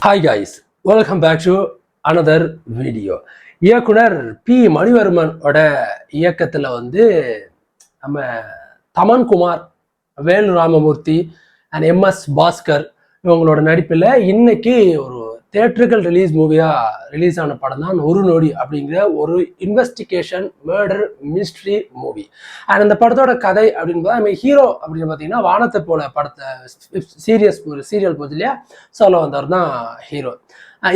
Hi guys, welcome back to another video. இயக்குனர் P மணிவர்மனோட இயக்கத்தில் நம்ம தமன்குமார், வேலு ராமமூர்த்தி அண்ட் எம்எஸ் பாஸ்கர் இவங்களோட நடிப்பில் இன்னைக்கு ஒரு தியேட்டர்கள் ரிலீஸ் ஆன படம் தான் ஒரு நொடி அப்படிங்கிற ஒரு investigation murder mystery movie. And இந்த படத்தோட கதை அப்படின்னு நம்ம ஹீரோ அப்படின்னு பார்த்தீங்கன்னா வானத்தை போல படத்தை சீரியல் போச்சு இல்லையா, சொல்ல வந்தவர் தான் ஹீரோ.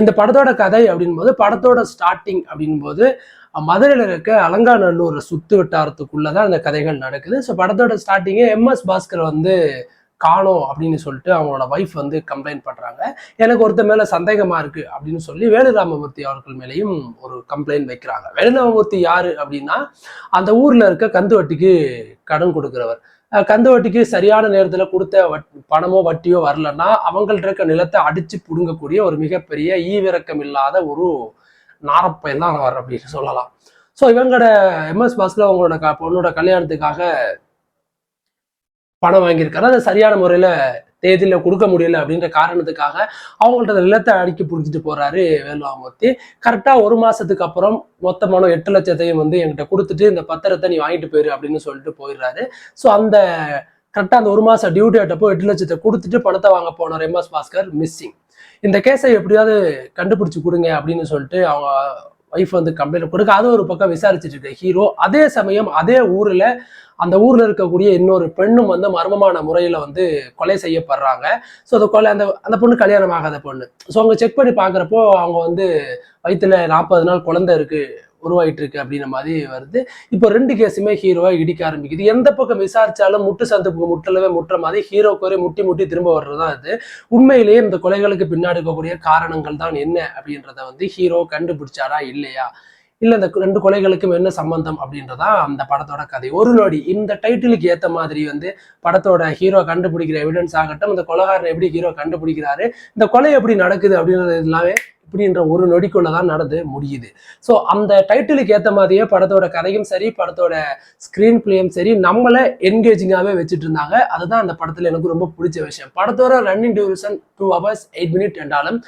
இந்த படத்தோட கதை அப்படின்போது படத்தோட ஸ்டார்டிங் அப்படின்போது மதுரையில் இருக்க அலங்காநல்லூர் சுத்து வட்டாரத்துக்குள்ளதான் இந்த கதைகள் நடக்குது. ஸோ படத்தோட ஸ்டார்டிங்கே எம்எஸ் பாஸ்கர் காணோம் அப்படின்னு சொல்லிட்டு அவங்களோட ஒய்ஃப் கம்ப்ளைண்ட் பண்றாங்க. எனக்கு ஒருத்தர் மேல சந்தேகமா இருக்கு அப்படின்னு சொல்லி வேலு ராமமூர்த்தி அவர்கள் மேலேயும் ஒரு கம்ப்ளைண்ட் வைக்கிறாங்க. வேலு ராமமூர்த்தி யாரு அப்படின்னா அந்த ஊர்ல இருக்க கந்து வட்டிக்கு கடன் கொடுக்கிறவர். கந்து வட்டிக்கு சரியான நேரத்துல கொடுத்த பணமோ வட்டியோ வரலன்னா அவங்கள்ட்ட இருக்க நிலத்தை அடிச்சு புடுங்கக்கூடிய ஒரு மிகப்பெரிய ஈவிரக்கம் இல்லாத ஒரு நாரப்பையன் தான் அவர் அப்படின்னு சொல்லலாம். ஸோ இவங்களோட எம்எஸ் பாஸ்கர் அவங்களோட பொண்ணோட கல்யாணத்துக்காக பணம் வாங்கியிருக்காரு. அதை சரியான முறையில தேதியில கொடுக்க முடியல அப்படின்ற காரணத்துக்காக அவங்கள்ட்ட நிலத்தை அடிக்கி புடிச்சிட்டு போறாரு வேலுராமமூர்த்தி. கரெக்டா ஒரு மாசத்துக்கு அப்புறம் மொத்தமான 8 லட்சத்தையும் என்கிட்ட கொடுத்துட்டு இந்த பத்திரத்தை நீ வாங்கிட்டு போயிரு அப்படின்னு சொல்லிட்டு போயிடுறாரு. ஸோ அந்த கரெக்டா அந்த ஒரு மாசம் டியூ டேட் அப்போ 8 லட்சத்தை கொடுத்துட்டு பணத்தை வாங்க போனார் எம்எஸ் பாஸ்கர் மிஸ்ஸிங். இந்த கேஸை எப்படியாவது கண்டுபிடிச்சு கொடுங்க அப்படின்னு சொல்லிட்டு அவங்க ஒய்ஃப் கம்ப்ளைண்ட் கொடுக்க அது ஒரு பக்கம் விசாரிச்சுட்டு இருக்க ஹீரோ. அதே சமயம் அதே அந்த ஊர்ல இருக்கக்கூடிய இன்னொரு பெண்ணும் மர்மமான முறையில கொலை செய்யப்படுறாங்க. ஸோ அந்த கொலை அந்த பொண்ணு கல்யாணம் ஆகாத பொண்ணு. ஸோ அவங்க செக் பண்ணி பாக்குறப்போ அவங்க வயிற்றுல 40 நாள் குழந்தை உருவாயிட்டு இருக்கு அப்படின்ற மாதிரி வருது. இப்போ 2 கேஸுமே ஹீரோவா இடிக்க ஆரம்பிக்குது. எந்த பக்கம் விசாரிச்சாலும் முட்டு சந்துக்கு முட்டுற மாதிரி ஹீரோக்கு ஒரே முட்டி திரும்ப வர்றதுதான் அது. உண்மையிலேயே இந்த கொலைகளுக்கு பின்னாடி இருக்கக்கூடிய காரணங்கள் தான் என்ன அப்படின்றத ஹீரோ கண்டுபிடிச்சாரா இல்லையா, இல்ல இந்த 2 கொலைகளுக்கும் என்ன சம்பந்தம் அப்படின்றதா அந்த படத்தோட கதை. ஒரு நொடி இந்த டைட்டிலுக்கு ஏத்த மாதிரி படத்தோட ஹீரோ கண்டுபிடிக்கிற எவிடன்ஸ் ஆகட்டும், இந்த கொலைகாரனை எப்படி ஹீரோ கண்டுபிடிக்கிறாரு, இந்த கொலை எப்படி நடக்குது அப்படின்றது எல்லாமே இப்படின்ற ஒரு நொடிக்குள்ளதான் நடந்து முடியுது. ஸோ அந்த டைட்டிலுக்கு ஏற்ற மாதிரியே படத்தோட கதையும் சரி, படத்தோட ஸ்கிரீன் பிளேயும் சரி நம்மளை என்கேஜிங்காகவே வச்சுட்டு இருந்தாங்க. அதுதான் அந்த படத்துல எனக்கு ரொம்ப பிடிச்ச விஷயம். படத்தோட ரன்னிங் டியூரேஷன் 2 hours 8 minutes என்றாலும்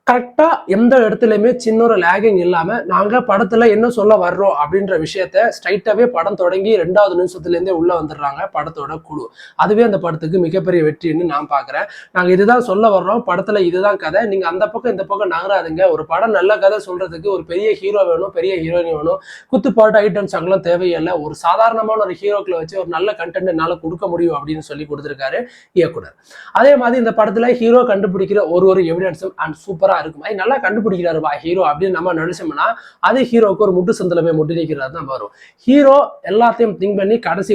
கரெக்டா எந்த இடத்துலயுமே சின்ன ஒரு லேகிங் இல்லாம நாங்க படத்துல என்ன சொல்ல வர்றோம் அப்படின்ற விஷயத்த ஸ்ட்ரைட்டாவே படம் தொடங்கி 2வது நிமிஷத்துல இருந்தே உள்ள வந்துடுறாங்க படத்தோட குழு. அதுவே அந்த படத்துக்கு மிகப்பெரிய வெற்றின்னு நான் பாக்குறேன். நாங்க இதுதான் சொல்ல வர்றோம், படத்துல இதுதான் கதை, நீங்க அந்த பக்கம் இந்த பக்கம் நகராதுங்க. ஒரு படம் நல்ல கதை சொல்றதுக்கு ஒரு பெரிய ஹீரோ வேணும், பெரிய ஹீரோயின் வேணும், குத்துப்பாட்டு ஐட்டம் சாங்லாம் தேவையில்லை. ஒரு சாதாரணமான ஒரு ஹீரோக்களை வச்சு ஒரு நல்ல கண்டென்ட் என்னால கொடுக்க முடியும் அப்படின்னு சொல்லி கொடுத்திருக்காரு இயக்குனர். அதே மாதிரி இந்த படத்துல ஹீரோ கண்டுபிடிக்கிற ஒரு எவிடன்ஸும் அண்ட் சூப்பரா இருக்கும். நல்லா கண்டுபிடிக்கிறாரு ஹீரோ அப்படின்னு நம்ம நினைச்சோம்னா அது ஹீரோக்கு ஒரு முட்டு சந்தில போய் முட்டி நிற்கிறது தான் வரும். ஹீரோ எல்லாத்தையும் திங்க் பண்ணி கடைசி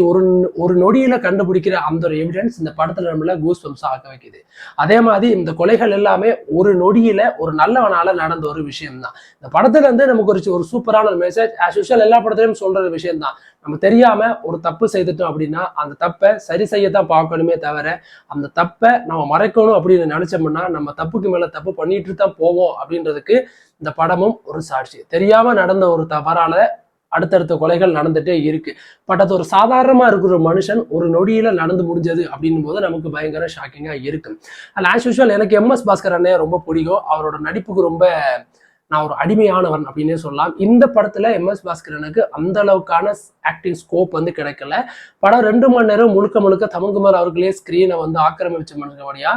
ஒரு நொடியில கண்டுபிடிக்கிற அந்த ஒரு எவிடன்ஸ் இந்த படத்துல நம்மள கூஸ் பம்ப்ஸ் ஆக்க வைக்குது. அதே மாதிரி இந்த கொலைகள் எல்லாமே ஒரு நொடியில ஒரு நல்லவனால நடந்த ஒரு விஷயம் தான். இந்த படத்துல நமக்கு ஒரு சூப்பரான ஒரு மெசேஜ். ஆஸ் யூஷுவல் எல்லா படத்திலையும் சொல்ற விஷயம் தான், நம்ம தெரியாம ஒரு தப்பு செய்துட்டோம் அப்படின்னா அந்த தப்பை சரி செய்யத்தான் பார்க்கணுமே தவிர அந்த தப்பை நம்ம மறைக்கணும் அப்படின்னு நினைச்சோம்னா நம்ம தப்புக்கு மேல தப்பு பண்ணிட்டு தான் போவோம் அப்படின்றதுக்கு இந்த படமும் ஒரு சாட்சி. தெரியாம நடந்த ஒரு தவறால அடுத்தடுத்த கொலைகள் நடந்துட்டே இருக்கு. பட் அது ஒரு சாதாரணமா இருக்கிற ஒரு மனுஷன் ஒரு நொடியில நடந்து முடிஞ்சது அப்படின்னும் போது நமக்கு பயங்கர ஷாக்கிங்கா இருக்கு. அண்ட் ஆஸ் யூஷுவல் எனக்கு எம்எஸ் பாஸ்கர் அண்ணே ரொம்ப பிடிக்கும். அவரோட நடிப்புக்கு ரொம்ப நான் ஒரு அடிமையானவன் அப்படின்னே சொல்லலாம். இந்த படத்துல எம்எஸ் பாஸ்கரனுக்கு அந்த அளவுக்கான ஆக்டிங் ஸ்கோப் கிடைக்கல. படம் 2 மணி நேரம் முழுக்க தமன்குமார் அவர்களே ஸ்கிரீனை ஆக்கிரமிச்ச மனுஷபடியா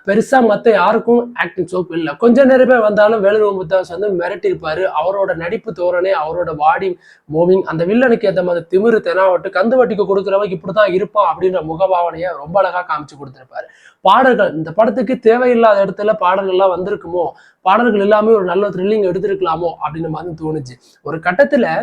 பெருசா மத்த யாருக்கும் ஆக்டிங் ஸ்கோப் இல்லை. கொஞ்ச நேரமே வந்தாலும் வேலு ராமமூர்த்தி மிரட்டி இருப்பாரு. அவரோட நடிப்பு தோரணை, அவரோட பாடி மூவிங், அந்த வில்லனுக்கு ஏற்ற மாதிரி திமிரு தெனாவட்டு கந்து வட்டிக்கு கொடுக்குறவங்க இப்படிதான் இருப்பான் அப்படின்ற முகபாவனையை ரொம்ப அழகா காமிச்சு கொடுத்திருப்பாரு. பாடல்கள் இந்த படத்துக்கு தேவையில்லாத இடத்துல பாடல்கள்லாம் வந்திருக்குமோ, பாடல்கள் எல்லாமே ஒரு நல்ல த்ரில்லிங் எடுத்திருக்கலாமோ அப்படின்னு மாதிரி தோணுச்சு. ஒரு கட்டத்துல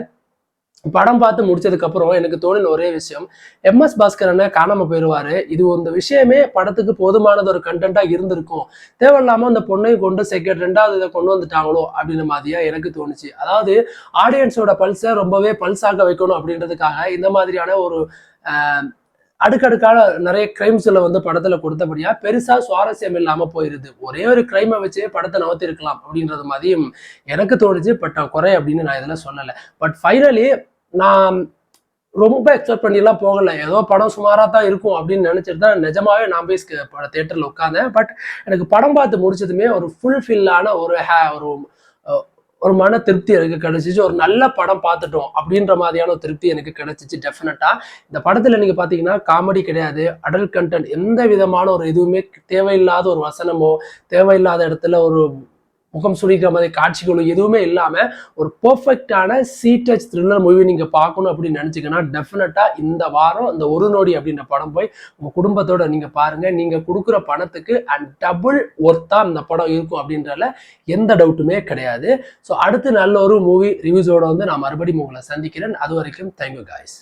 படம் பார்த்து முடிச்சதுக்கு அப்புறம் எனக்கு தோணின ஒரே விஷயம், எம்எஸ் பாஸ்கர் அண்ணன் காணாம போயிடுவாரு, இது இந்த விஷயமே படத்துக்கு போதுமானது ஒரு கண்டென்ட்டா இருந்திருக்கும், தேவையில்லாம அந்த பொண்ணையும் கொண்டு 2வது இதை கொண்டு வந்துட்டாங்களோ அப்படின்ற மாதிரியா எனக்கு தோணுச்சு. அதாவது ஆடியன்ஸோட பல்ஸை ரொம்பவே பல்ஸாக வைக்கணும் அப்படின்றதுக்காக இந்த மாதிரியான ஒரு அடுக்கடுக்கான நிறைய கிரைம்ஸ்ல படத்துல கொடுத்தபடியா பெருசா சுவாரஸ்யம் இல்லாம போயிருது. ஒரே ஒரு கிரைமை வச்சே படத்தை நவத்தி இருக்கலாம் அப்படின்றது மாதிரியும் எனக்கு தோணுச்சு. பட் குறை அப்படின்னு நான் இதெல்லாம் சொல்லலை. பட் ஃபைனலி நான் ரொம்ப எக்ஸ்பெக்ட் பண்ணிலாம் போகல. ஏதோ படம் சுமாரா தான் இருக்கும் அப்படின்னு நினைச்சிட்டு தான் நிஜமாவே நான் போய் தியேட்டர்ல உட்கார்ந்தேன். பட் எனக்கு படம் பார்த்து முடிச்சதுமே ஒரு ஃபுல்ஃபில்லான ஒரு ஒரு மன திருப்தி எனக்கு கிடைச்சிச்சு. ஒரு நல்ல படம் பார்த்துட்டோம் அப்படின்ற மாதிரியான ஒரு திருப்தி எனக்கு கிடைச்சிச்சு டெஃபினட்டா. இந்த படத்துல நீங்க பாத்தீங்கன்னா காமெடி கிடையாது, அடல்ட் கண்டென்ட் எந்த விதமான ஒரு எதுவுமே தேவையில்லாத ஒரு வசனமோ, தேவையில்லாத இடத்துல ஒரு முகம் சுழிக்கிற மாதிரி காட்சிகளும் எதுவுமே இல்லாம ஒரு பெர்ஃபெக்டான டச் த்ரில்லர் மூவி நீங்க பார்க்கணும் அப்படின்னு நினைச்சீங்கன்னா டெஃபினட்டா இந்த வாரம் இந்த ஒரு நொடி அப்படின்ற படம் போய் உங்க குடும்பத்தோட நீங்க பாருங்க. நீங்க கொடுக்குற பணத்துக்கு அண்ட் டபுள் ஒர்த்தா இந்த படம் இருக்கும் அப்படின்றதுல எந்த டவுட்டுமே கிடையாது. ஸோ அடுத்து நல்ல ஒரு மூவி ரிவ்யூஸோட வந்து நான் மறுபடியும் உங்களை சந்திக்கிறேன். அது வரைக்கும் தேங்க்யூ காய்ஸ்.